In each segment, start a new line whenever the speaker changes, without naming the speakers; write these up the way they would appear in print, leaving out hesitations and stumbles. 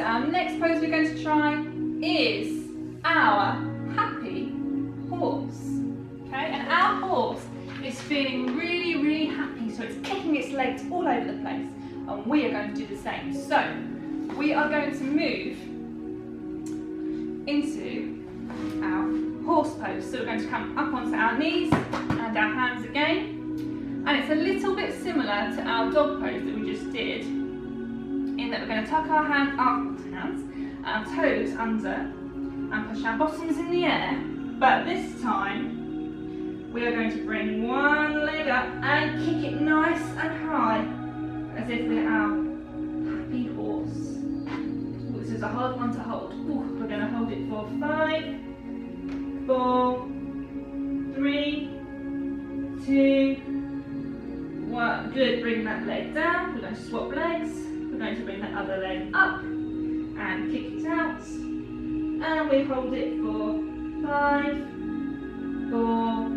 our next pose we're going to try is our happy horse. Okay, and our horse is feeling really, really happy, so it's kicking its legs all over the place, and we are going to do the same. So we are going to move into our horse pose. So we're going to come up onto our knees and our hands again, and it's a little bit similar to our dog pose that we just did, in that we're going to tuck our toes under and push our bottoms in the air, but this time we are going to bring one leg up and kick it nice and high, as if we're our happy horse. Ooh, this is a hard one to hold. Ooh, we're going to hold it for 5, 4, 3, 2, 1. Good, bring that leg down. We're going to swap legs. We're going to bring that other leg up and kick it out. And we hold it for 5, 4,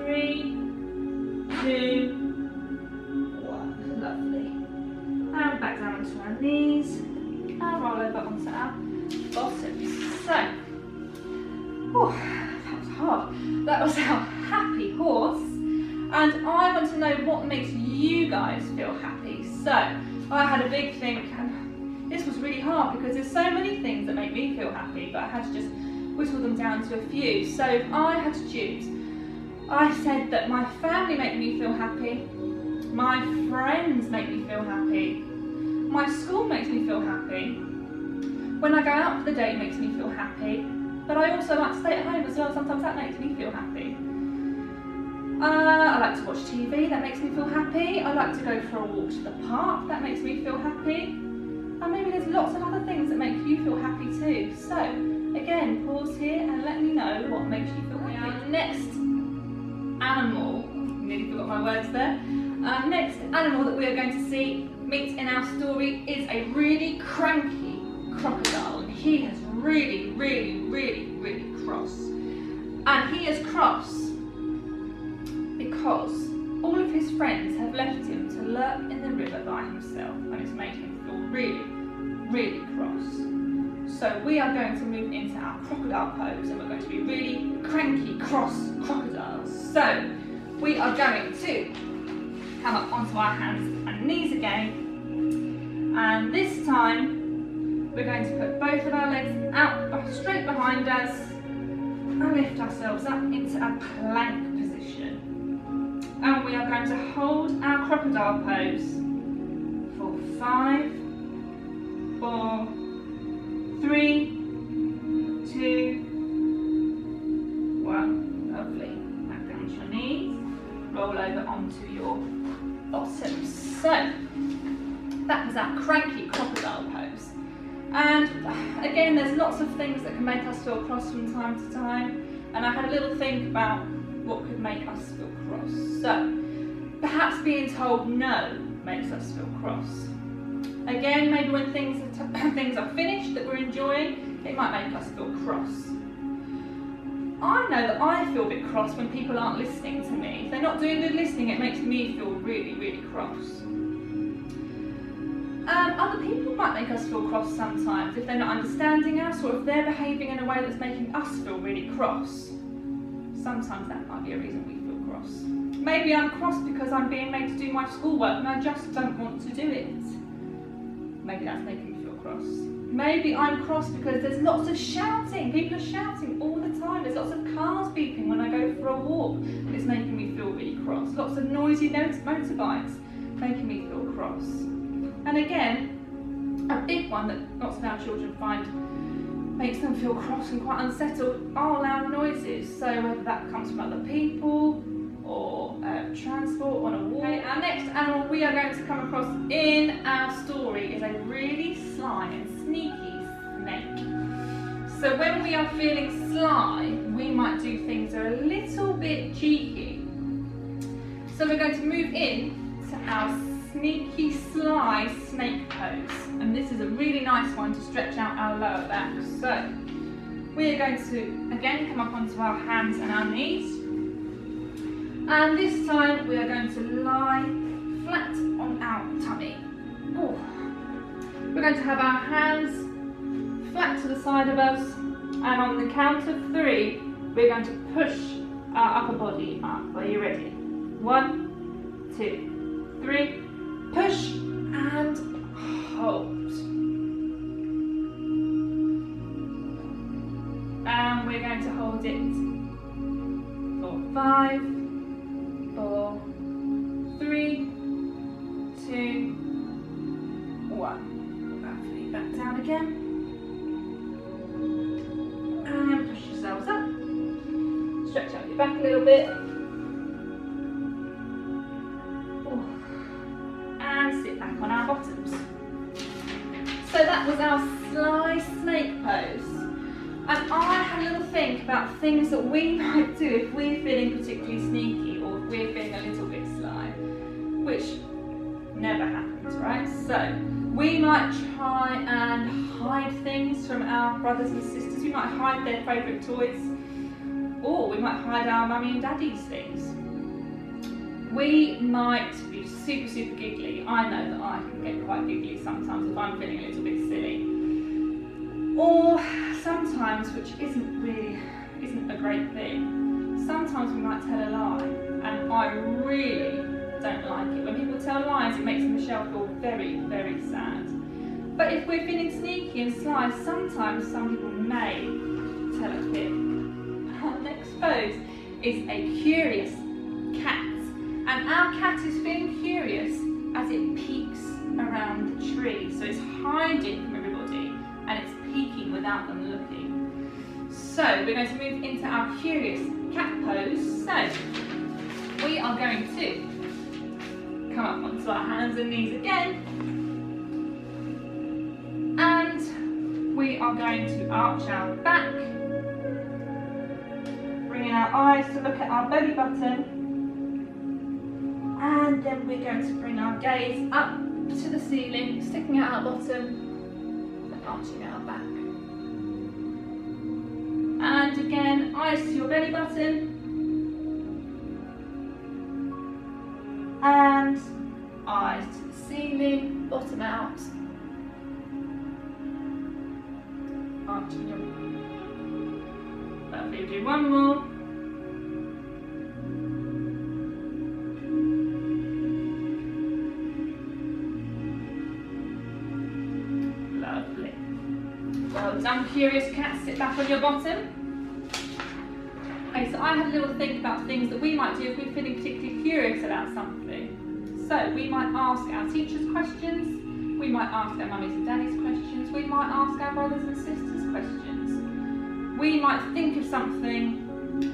3, 2, 1. Lovely. And back down onto our knees and roll over onto our bottoms. So, that was hard. That was our happy horse. And I want to know what makes you guys feel happy. So, I had a big think, and this was really hard because there's so many things that make me feel happy, but I had to just whittle them down to a few. So, if I had to choose, I said that my family make me feel happy, my friends make me feel happy, my school makes me feel happy, when I go out for the day it makes me feel happy, but I also like to stay at home as well, sometimes that makes me feel happy. I like to watch TV, that makes me feel happy. I like to go for a walk to the park, that makes me feel happy. And maybe there's lots of other things that make you feel happy too. So, again, pause here and let me know what makes you feel happy. Our next animal, nearly forgot my words there. Our next animal that we are going to meet in our story is a really cranky crocodile. And he is really, really, really, really cross. And he is cross because all of his friends have left him to lurk in the river by himself, and it's made him feel really, really cross. So we are going to move into our crocodile pose, and we're going to be really cranky, cross crocodiles. So we are going to come up onto our hands and knees again, and this time we're going to put both of our legs out straight behind us and lift ourselves up into a plank position. And we are going to hold our crocodile pose for 5, 4, 3, 2, 1. Lovely. Back down to your knees. Roll over onto your bottoms. So, that was our cranky crocodile pose. And again, there's lots of things that can make us feel cross from time to time. And I had a little think about what could make us feel cross. So, perhaps being told no makes us feel cross. Again, maybe when things are finished that we're enjoying, it might make us feel cross. I know that I feel a bit cross when people aren't listening to me. If they're not doing good listening, it makes me feel really, really cross. Other people might make us feel cross sometimes if they're not understanding us, or if they're behaving in a way that's making us feel really cross. Sometimes that might be a reason we feel cross. Maybe I'm cross because I'm being made to do my schoolwork and I just don't want to do it. Maybe that's making me feel cross. Maybe I'm cross because there's lots of shouting. People are shouting all the time. There's lots of cars beeping when I go for a walk, and it's making me feel really cross. Lots of noisy motorbikes making me feel cross. And again, a big one that lots of our children find makes them feel cross and quite unsettled are loud noises. So whether that comes from other people or transport on a walk. Okay, our next animal we are going to come across in our story is a really sly and sneaky snake. So when we are feeling sly, we might do things that are a little bit cheeky. So we're going to move in to our sneaky sly snake pose, and this is a really nice one to stretch out our lower back. So we are going to again come up onto our hands and our knees, and this time we are going to lie flat on our tummy. Ooh. We're going to have our hands flat to the side of us, and on the count of 3, we're going to push our upper body up. Are you ready? 1, 2, 3, push and hold. And we're going to hold it for 5, 4, 3, 2, 1. Put that feet back down again. And push yourselves up. Stretch out your back a little bit. And sit back on our bottoms. So that was our sly snake pose. And I had a little think about things that we might do if we're feeling particularly sneaky or if we're feeling a little bit sly, which never happens, right? So we might try and hide things from our brothers and sisters. We might hide their favourite toys, or we might hide our mummy and daddy's things. We might be super, super giggly. I know that I can get quite giggly sometimes if I'm feeling a little bit silly. Or sometimes, which isn't a great thing, sometimes we might tell a lie, and I really don't like it. When people tell lies, it makes Michelle feel very, very sad. But if we're feeling sneaky and sly, sometimes some people may tell a fib. Our next pose is a curious cat. And our cat is feeling curious as it peeks around the tree. So it's hiding from everybody and it's peeking without them looking. So we're going to move into our curious cat pose. So we are going to come up onto our hands and knees again. And we are going to arch our back. Bringing our eyes to look at our belly button. And then we're going to bring our gaze up to the ceiling, sticking out our bottom and arching our back. And again, eyes to your belly button. And eyes to the ceiling, bottom out. Arching your back. Lovely, do one more. Well done, curious cat, sit back on your bottom. Okay, so I had a little think about things that we might do if we're feeling particularly curious about something. So we might ask our teachers questions, we might ask our mummies and daddies questions, we might ask our brothers and sisters questions. We might think of something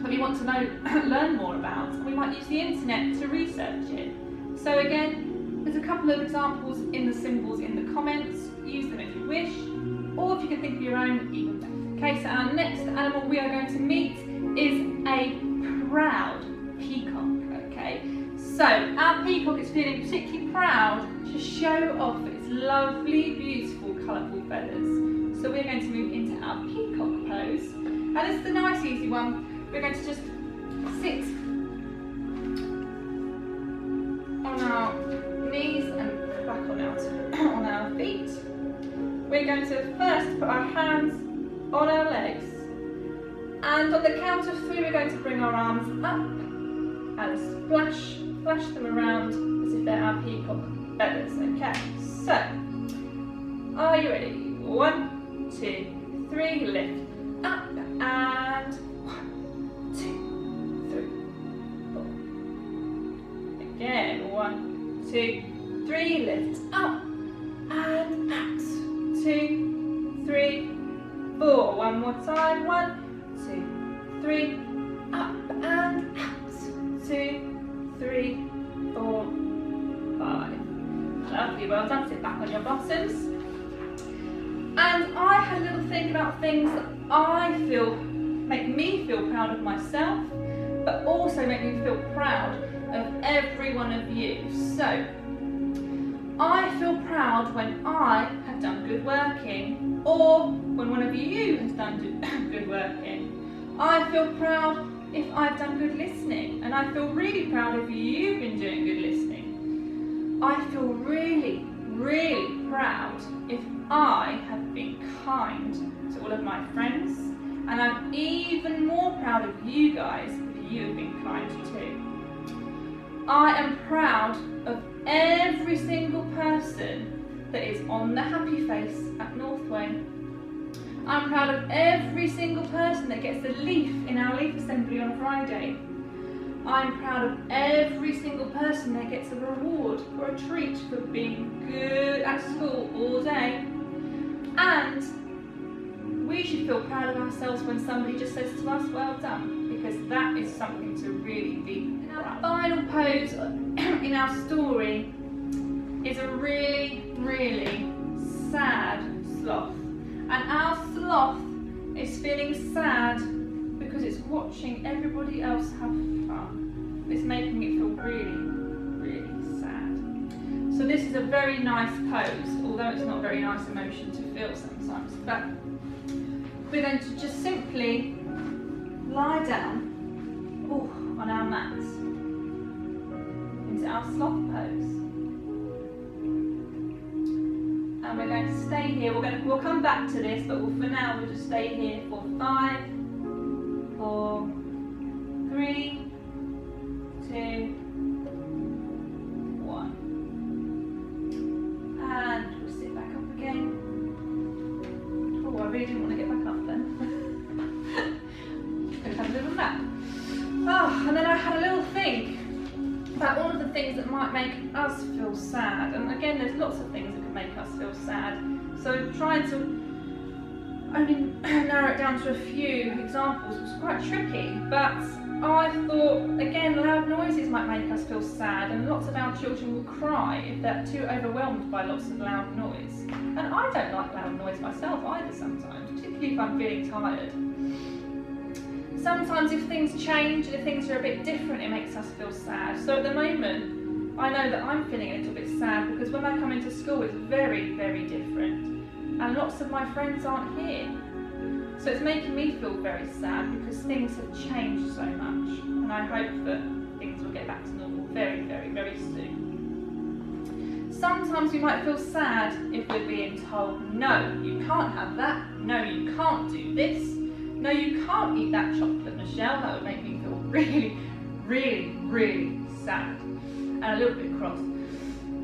that we want to know, learn more about. We might use the internet to research it. So again, there's a couple of examples in the symbols in the comments. Use them if you wish. Or if you can think of your own, even better. Okay, so our next animal we are going to meet is a proud peacock, okay? So our peacock is feeling particularly proud to show off its lovely, beautiful, colourful feathers. So we're going to move into our peacock pose. And this is the nice, easy one. We're going to just sit on our knees and back on our feet. We're going to first put our hands on our legs, and on the count of 3 we're going to bring our arms up and splash them around as if they're our peacock feathers. Okay, so are you ready? 1, 2, 3, lift up, and 1, 2, 3, 4. Again, 1, 2, 3, lift up and out. 2, 3, 4. One more time. 1, 2, 3. Up and out. 2, 3, 4, 5. Lovely. Well done. Sit back on your bottoms. And I had a little think about things that I feel make me feel proud of myself, but also make me feel proud of every one of you. So I feel proud when I have done good working, or when one of you has done good working. I feel proud if I've done good listening, and I feel really proud if you've been doing good listening. I feel really, really proud if I have been kind to all of my friends, and I'm even more proud of you guys if you have been kind too. I am proud of every single person that is on the happy face at Northway. I'm proud of every single person that gets a leaf in our leaf assembly on Friday. I'm proud of every single person that gets a reward or a treat for being good at school all day. And we should feel proud of ourselves when somebody just says to us, well done, because that is something to really be proud of. Our final pose in our story is a really, really sad sloth. And our sloth is feeling sad because it's watching everybody else have fun. It's making it feel really, really sad. So this is a very nice pose, although it's not a very nice emotion to feel sometimes. But we're going to just simply lie down on our mats into our sloth pose. And we're going to stay here. We'll come back to this, but for now we'll just stay here for 5, 4, 3, 2, 1. And we'll sit back up again. Oh, I really didn't want to get back up then. Let's have a little nap. Oh, and then I had a little think about all of the things that might make us feel sad. And again, there's lots of things that can make us feel sad. So trying to only narrow it down to a few examples was quite tricky. But I thought, again, loud noises might make us feel sad, and lots of our children will cry if they're too overwhelmed by lots of loud noise. And I don't like loud noise myself either sometimes, particularly if I'm feeling tired. Sometimes if things change, if things are a bit different, it makes us feel sad. So at the moment, I know that I'm feeling a little bit sad because when I come into school, it's very, very different. And lots of my friends aren't here. So it's making me feel very sad because things have changed so much. And I hope that things will get back to normal very, very, very soon. Sometimes we might feel sad if we're being told, no, you can't have that. No, you can't do this. No, you can't eat that chocolate, Michelle. That would make me feel really, really, really sad and a little bit cross.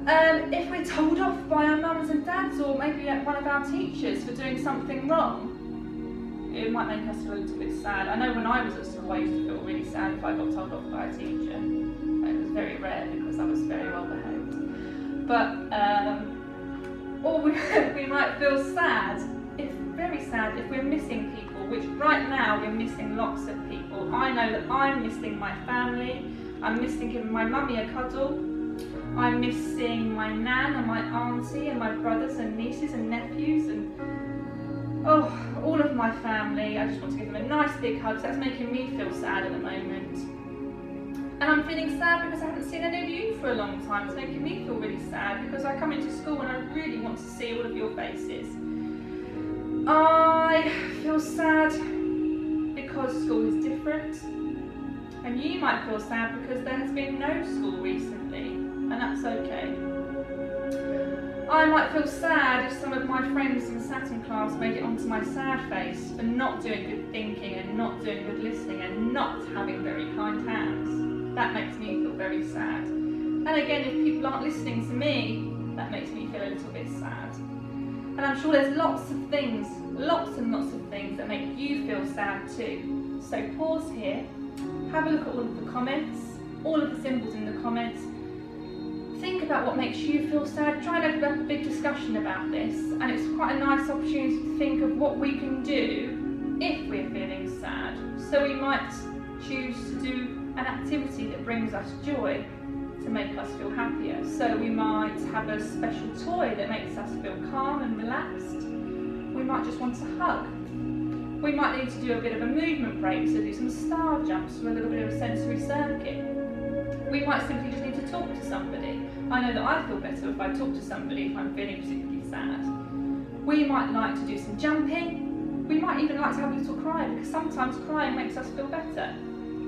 If we're told off by our mums and dads, or maybe one of our teachers for doing something wrong, it might make us feel a little bit sad. I know when I was at school, I used to feel really sad if I got told off by a teacher. It was very rare because I was very well behaved. But, or we might feel sad, very sad if we're missing people, which right now we're missing lots of people. I know that I'm missing my family. I'm missing giving my mummy a cuddle. I'm missing my nan and my auntie and my brothers and nieces and nephews and all of my family. I just want to give them a nice big hug. So that's making me feel sad at the moment. And I'm feeling sad because I haven't seen any of you for a long time. It's making me feel really sad because I come into school and I really want to see all of your faces. I feel sad because school is different, and you might feel sad because there has been no school recently, and that's okay. I might feel sad if some of my friends in Saturn class made it onto my sad face for not doing good thinking and not doing good listening and not having very kind hands. That makes me feel very sad. And again, if people aren't listening to me, that makes me feel a little bit sad. And I'm sure there's lots and lots of things that make you feel sad too. So pause here, have a look at all of the comments, all of the symbols in the comments. Think about what makes you feel sad. Try and have a big discussion about this. And it's quite a nice opportunity to think of what we can do if we're feeling sad. So we might choose to do an activity that brings us joy to make us feel happier. So we might have a special toy that makes us feel calm and relaxed. We might just want to hug. We might need to do a bit of a movement break, so do some star jumps or a little bit of a sensory circuit. We might simply just need to talk to somebody. I know that I feel better if I talk to somebody if I'm feeling particularly sad. We might like to do some jumping. We might even like to have a little cry because sometimes crying makes us feel better.